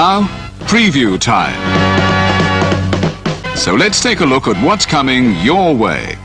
Now, preview time. So let's take a look at what's coming your way.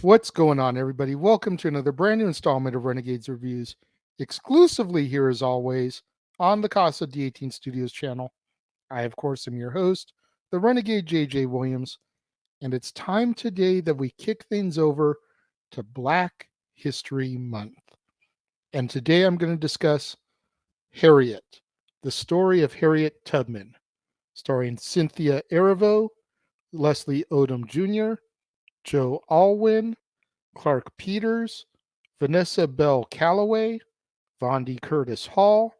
What's going on, everybody? Welcome to another brand new installment of Renegades Reviews, exclusively here as always on the Casa D18 Studios channel. I, of course, am your host, the Renegade JJ Williams, and it's time today that we kick things over to Black History Month. And today I'm going to discuss Harriet, the story of Harriet Tubman, starring Cynthia Erivo, Leslie Odom Jr., Joe Alwyn, Clark Peters, Vanessa Bell Calloway, Vondi Curtis Hall,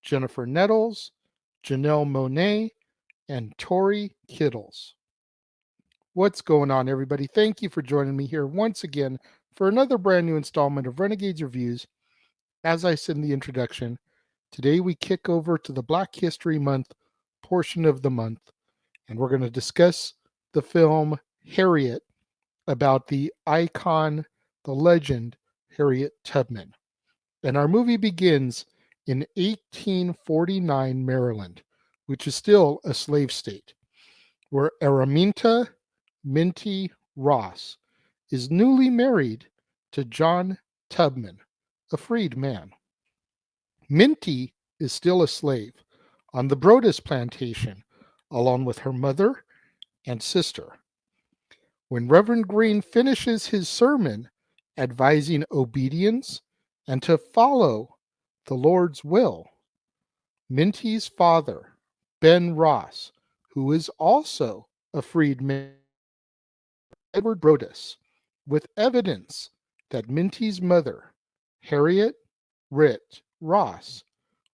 Jennifer Nettles, Janelle Monáe, and Tori Kittles. What's going on, everybody? Thank you for joining me here once again for another brand new installment of Renegades Reviews. As I said in the introduction, today we kick over to the Black History Month portion of the month, and we're going to discuss the film Harriet, about the icon, the legend, Harriet Tubman. And our movie begins in 1849 Maryland, which is still a slave state, where Araminta Minty Ross is newly married to John Tubman, a freed man. Minty is still a slave on the Brodus plantation, along with her mother and sister. When Reverend Green finishes his sermon advising obedience and to follow the Lord's will, Minty's father, Ben Ross, who is also a freedman, Edward Brodus, with evidence that Minty's mother, Harriet Ross,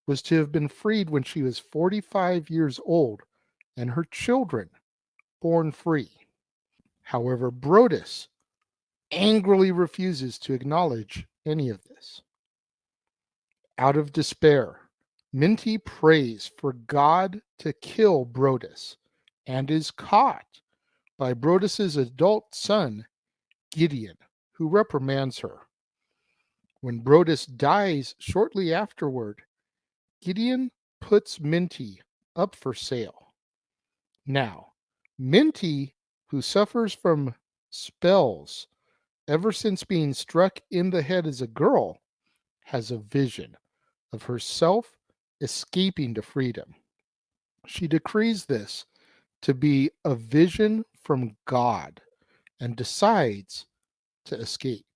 was to have been freed when she was 45 years old and her children born free. However, Brodus angrily refuses to acknowledge any of this. Out of despair, Minty prays for God to kill Brodus and is caught by Brodus's adult son, Gideon, who reprimands her. When Brodus dies shortly afterward, Gideon puts Minty up for sale. Now, Minty, who suffers from spells ever since being struck in the head as a girl, has a vision of herself escaping to freedom. She decrees this to be a vision from God and decides to escape.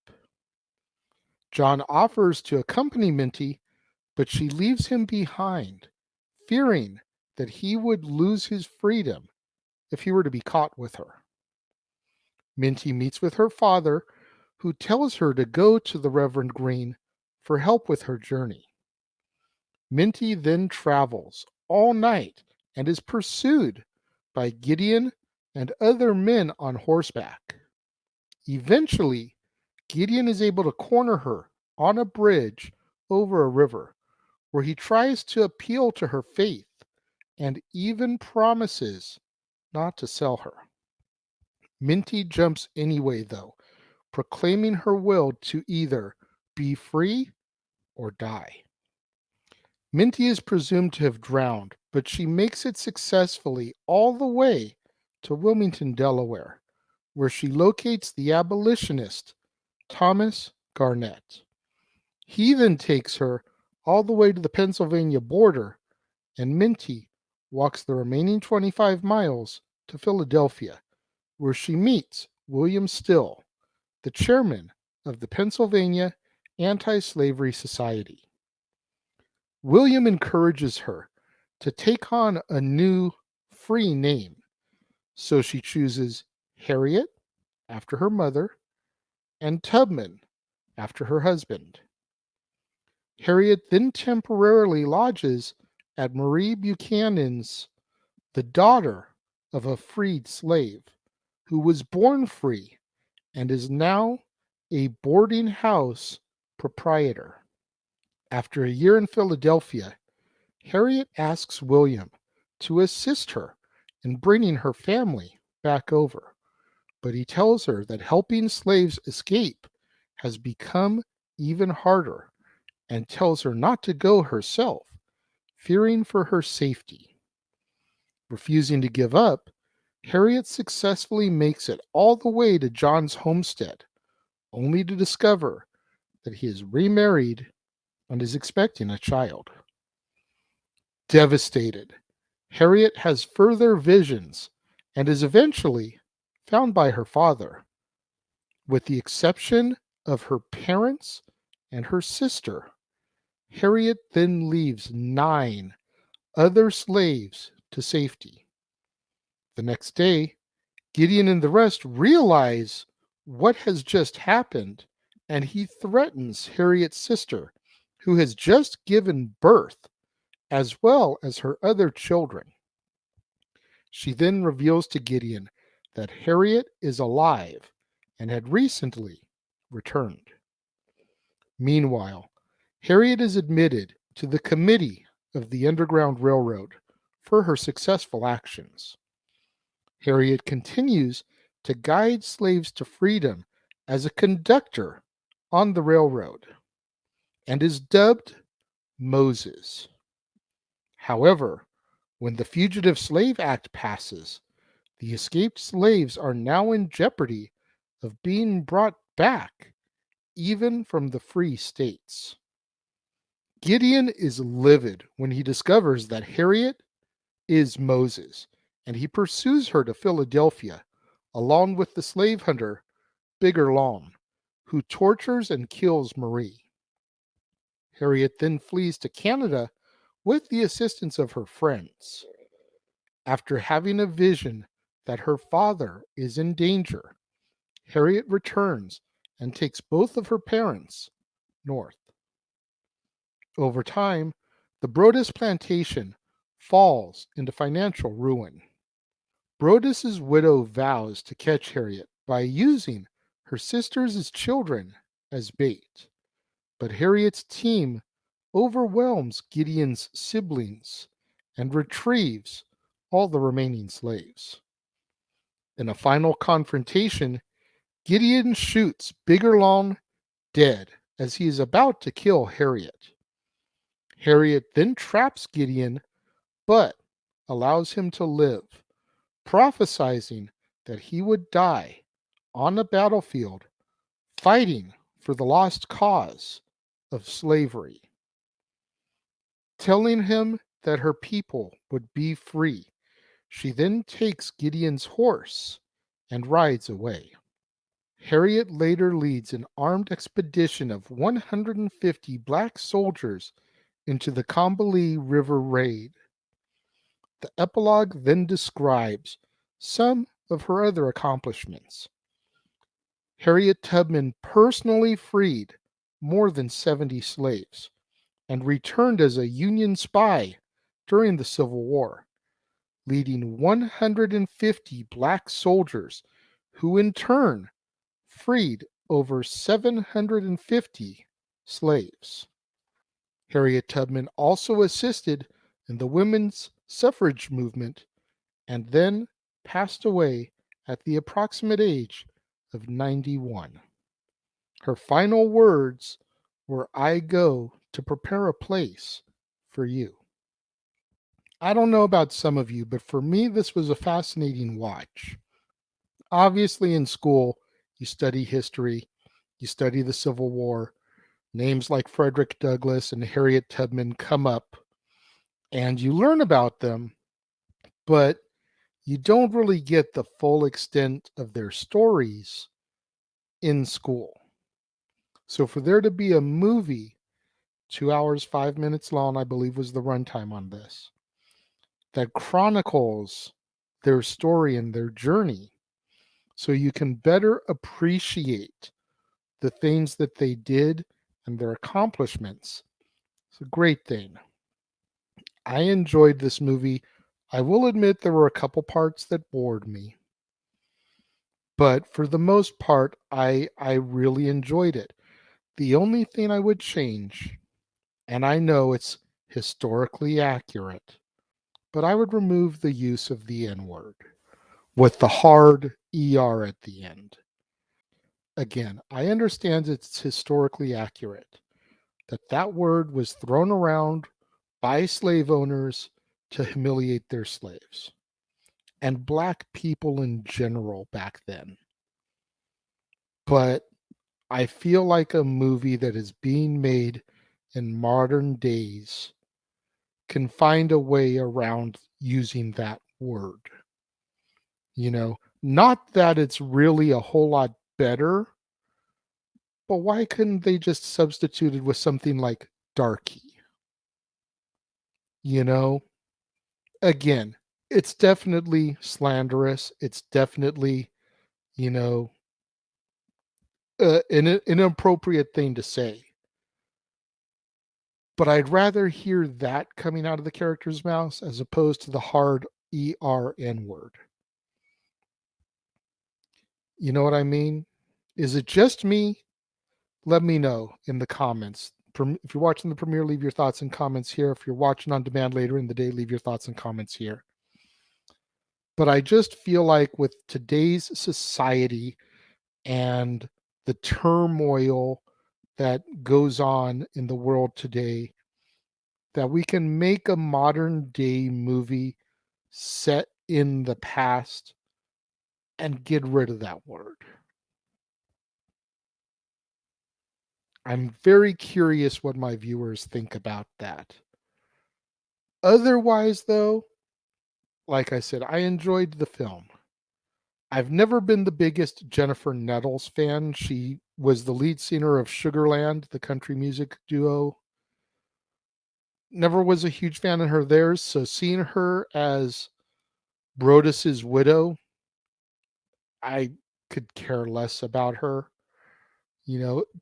John offers to accompany Minty, but she leaves him behind, fearing that he would lose his freedom if he were to be caught with her. Minty meets with her father, who tells her to go to the Reverend Green for help with her journey. Minty then travels all night and is pursued by Gideon and other men on horseback. Eventually, Gideon is able to corner her on a bridge over a river, where he tries to appeal to her faith and even promises not to sell her. Minty jumps anyway, though, proclaiming her will to either be free or die. Minty is presumed to have drowned, but she makes it successfully all the way to Wilmington, Delaware, where she locates the abolitionist Thomas Garnett. He then takes her all the way to the Pennsylvania border, and Minty walks the remaining 25 miles to Philadelphia, where she meets William Still, the chairman of the Pennsylvania Anti-Slavery Society. William encourages her to take on a new free name, so she chooses Harriet, after her mother, and Tubman, after her husband. Harriet then temporarily lodges at Marie Buchanan's, the daughter of a freed slave, who was born free and is now a boarding house proprietor. After a year in Philadelphia, Harriet asks William to assist her in bringing her family back over, but he tells her that helping slaves escape has become even harder and tells her not to go herself, fearing for her safety. Refusing to give up, Harriet successfully makes it all the way to John's homestead, only to discover that he is remarried and is expecting a child. Devastated, Harriet has further visions and is eventually found by her father. With the exception of her parents and her sister, Harriet then leaves 9 other slaves to safety. The next day, Gideon and the rest realize what has just happened, and he threatens Harriet's sister, who has just given birth, as well as her other children. She then reveals to Gideon that Harriet is alive and had recently returned. Meanwhile, Harriet is admitted to the committee of the Underground Railroad for her successful actions. Harriet continues to guide slaves to freedom as a conductor on the railroad and is dubbed Moses. However, when the Fugitive Slave Act passes, the escaped slaves are now in jeopardy of being brought back, even from the free states. Gideon is livid when he discovers that Harriet is Moses, and he pursues her to Philadelphia, along with the slave hunter Bigger Long, who tortures and kills Marie. Harriet then flees to Canada with the assistance of her friends. After having a vision that her father is in danger, Harriet returns and takes both of her parents north. Over time, the Brodus plantation falls into financial ruin. Brodus's widow vows to catch Harriet by using her sisters as children as bait, but Harriet's team overwhelms Gideon's siblings and retrieves all the remaining slaves. In a final confrontation, Gideon shoots Bigger Long dead as he is about to kill Harriet. Harriet then traps Gideon, but allows him to live, prophesizing that he would die on the battlefield fighting for the lost cause of slavery. Telling him that her people would be free, she then takes Gideon's horse and rides away. Harriet later leads an armed expedition of 150 black soldiers into the Combahee River raid. The epilogue then describes some of her other accomplishments. Harriet Tubman personally freed more than 70 slaves and returned as a Union spy during the Civil War, leading 150 black soldiers who in turn freed over 750 slaves. Harriet Tubman also assisted in the women's suffrage movement and then passed away at the approximate age of 91. Her final words were, "I go to prepare a place for you." I don't know about some of you, but for me, this was a fascinating watch. Obviously, in school, you study history, you study the Civil War. Names like Frederick Douglass and Harriet Tubman come up, and you learn about them, but you don't really get the full extent of their stories in school. So for there to be a movie, 2 hours, 5 minutes long, I believe was the runtime on this, that chronicles their story and their journey so you can better appreciate the things that they did and their accomplishments. It's a great thing. I enjoyed this movie. I will admit there were a couple parts that bored me, but for the most part, I really enjoyed it. The only thing I would change, and I know it's historically accurate, but I would remove the use of the N-word with the hard ER at the end. Again, I understand it's historically accurate that that word was thrown around by slave owners to humiliate their slaves and black people in general back then. But I feel like a movie that is being made in modern days can find a way around using that word. Not that it's really a whole lot better, but why couldn't they just substitute it with something like darky? You know, again, it's definitely slanderous. It's definitely, you know, an inappropriate thing to say. But I'd rather hear that coming out of the character's mouth as opposed to the hard ERN word. You know what I mean? Is it just me? Let me know in the comments. If you're watching the premiere, leave your thoughts and comments here. If you're watching on demand later in the day, leave your thoughts and comments here. But I just feel like with today's society and the turmoil that goes on in the world today, that we can make a modern day movie set in the past and get rid of that word. I'm very curious what my viewers think about that. Otherwise, though, like I said, I enjoyed the film. I've never been the biggest Jennifer Nettles fan. She was the lead singer of Sugarland, the country music duo. Never was a huge fan of her there, so seeing her as Brodus's widow, I could care less about her.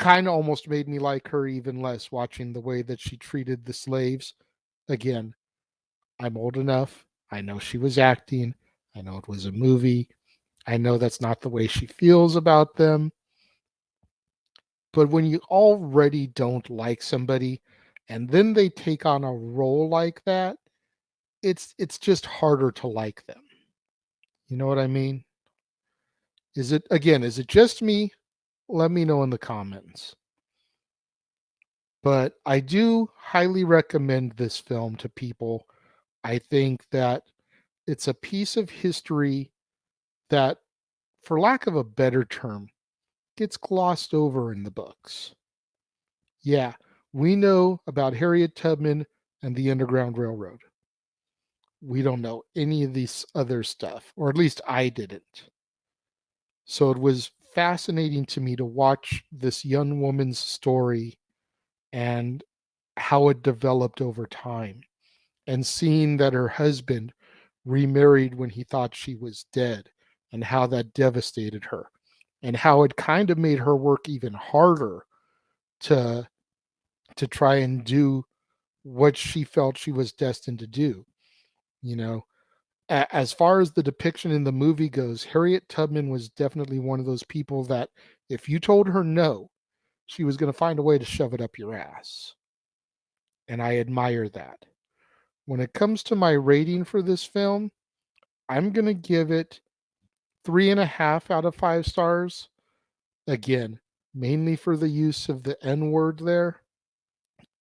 Kind of almost made me like her even less watching the way that she treated the slaves. Again, I'm old enough. I know she was acting. I know it was a movie. I know that's not the way she feels about them. But when you already don't like somebody and then they take on a role like that, it's just harder to like them. You know what I mean? Is it just me? Let me know in the comments. But I do highly recommend this film to people. I think that it's a piece of history that, for lack of a better term, gets glossed over in the books. Yeah, we know about Harriet Tubman and the Underground Railroad. We don't know any of this other stuff, or at least I didn't. So it was fascinating to me to watch this young woman's story and how it developed over time, and seeing that her husband remarried when he thought she was dead, and how that devastated her, and how it kind of made her work even harder to try and do what she felt she was destined to do. You know, as far as the depiction in the movie goes, Harriet Tubman was definitely one of those people that if you told her no, she was going to find a way to shove it up your ass. And I admire that. When it comes to my rating for this film, I'm going to give it 3.5 out of 5 stars. Again, mainly for the use of the N word there.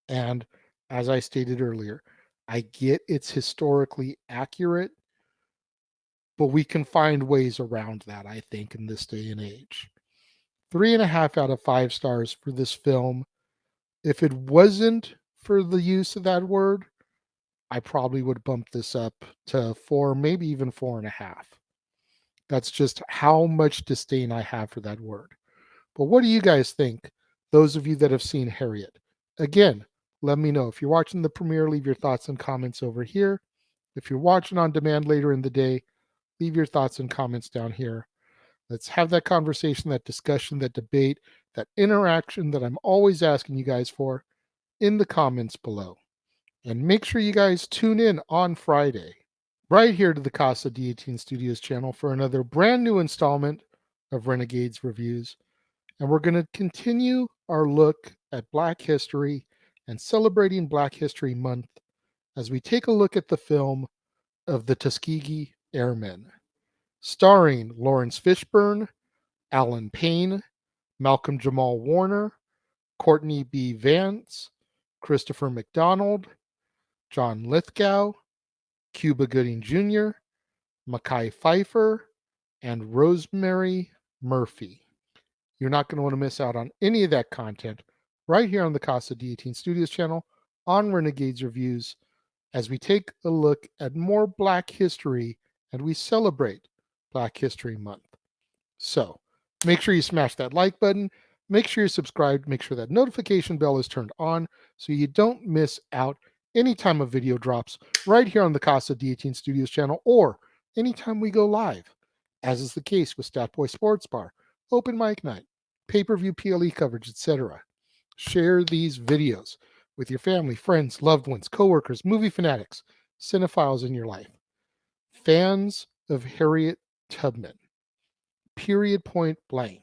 And as I stated earlier, I get it's historically accurate, but we can find ways around that, I think, in this day and age. 3.5 out of 5 stars for this film. If it wasn't for the use of that word, I probably would bump this up to 4, maybe even 4.5. That's just how much disdain I have for that word. But what do you guys think? Those of you that have seen Harriet. Again, let me know. If you're watching the premiere, leave your thoughts and comments over here. If you're watching on demand later in the day, leave your thoughts and comments down here. Let's have that conversation, that discussion, that debate, that interaction that I'm always asking you guys for in the comments below. And make sure you guys tune in on Friday, right here to the Casa D18 Studios channel for another brand new installment of Renegades Reviews. And we're going to continue our look at Black history and celebrating Black History Month as we take a look at the film of the Tuskegee Airmen, starring Lawrence Fishburne, Alan Payne, Malcolm Jamal Warner, Courtney B. Vance, Christopher McDonald, John Lithgow, Cuba Gooding Jr., Mackay Pfeiffer, and Rosemary Murphy. You're not going to want to miss out on any of that content right here on the Casa D18 Studios channel on Renegades Reviews as we take a look at more Black history and we celebrate Black History Month. So make sure you smash that like button, make sure you're subscribed, make sure that notification bell is turned on so you don't miss out anytime a video drops right here on the Casa D18 Studios channel or anytime we go live, as is the case with Statboy Sports Bar, Open Mic Night, pay-per-view PLE coverage, etc. Share these videos with your family, friends, loved ones, coworkers, movie fanatics, cinephiles in your life. Fans of Harriet Tubman, period, point blank.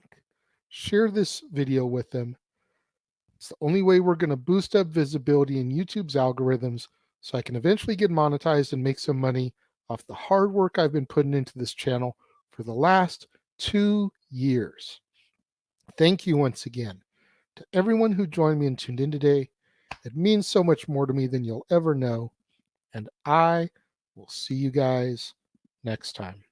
Share this video with them. It's the only way we're going to boost up visibility in YouTube's algorithms so I can eventually get monetized and make some money off the hard work I've been putting into this channel for the last 2 years. Thank you once again to everyone who joined me and tuned in today. It means so much more to me than you'll ever know. And I will see you guys next time.